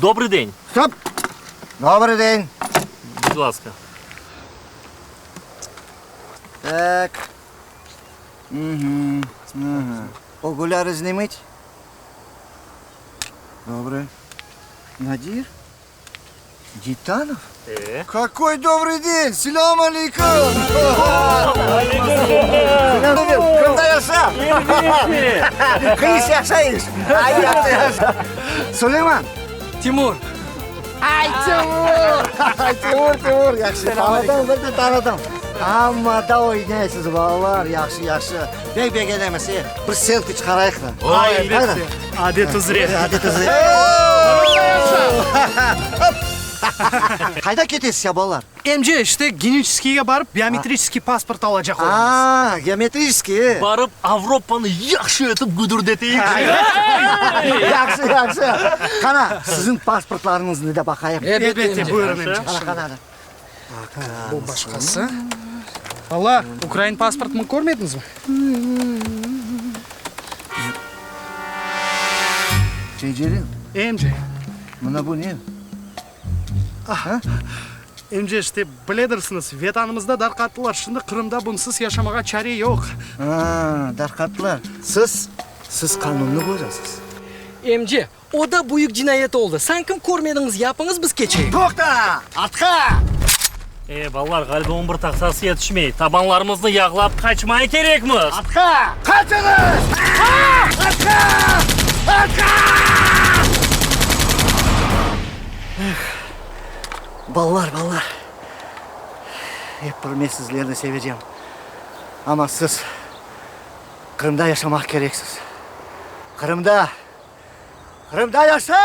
Добрый день. Стоп! Добрый день. Будь ласка. Так. Окуляр зніміть. Добре. Надир? Гитанов? Какой добрый день! Селам алейкум! Кімда яша? Кыйыс яшайыш? Аятты яша. Сулейман? Тимур. Ай, Тимур! Тимур! Яқшы, таныдым, бірді таныдым. Аммада ойнайсыз, балалар, яқшы. Бек едеміз, бір селфи шығарайық та. Ой, әлбетте. Адет үзре. Қайда кетесіз я, балалар? МЖ işte генетическийге барып, биометрический паспорт алacak olmamız. Геометрический. Барып Авропаны яқшы етіп гүдірдетейік. Яқшы. Қана, сіздің паспортларыңызды да бақайық. Elbette buyurun МЖ. Қана. Bu başkası. Allah, Ukrayna pasportumu görmediniz mi? Cecerin, МЖ. buna bu ne? МЖ işte biledirsiniz, vatanımızda darqatlılar. Şimdi Kırım'da bunsuz yaşamağa çare yok. Darqatlar. Siz kanunlu bozacağız. МЖ, o da büyük cinayet oldu. Sen kim görmediniz, yapınız biz keçeyi. Toqta! Atqa! Балалар, қалбы 11 тақсасы етішмей. Табанларымызды яғлап қачмай керекміз. Atqa! Kaçınız! Atqa! Ballar. Hep ben sizlerini seveceğim. Ama siz Kırım'da yaşamak gereksiz. Kırım'da yaşa!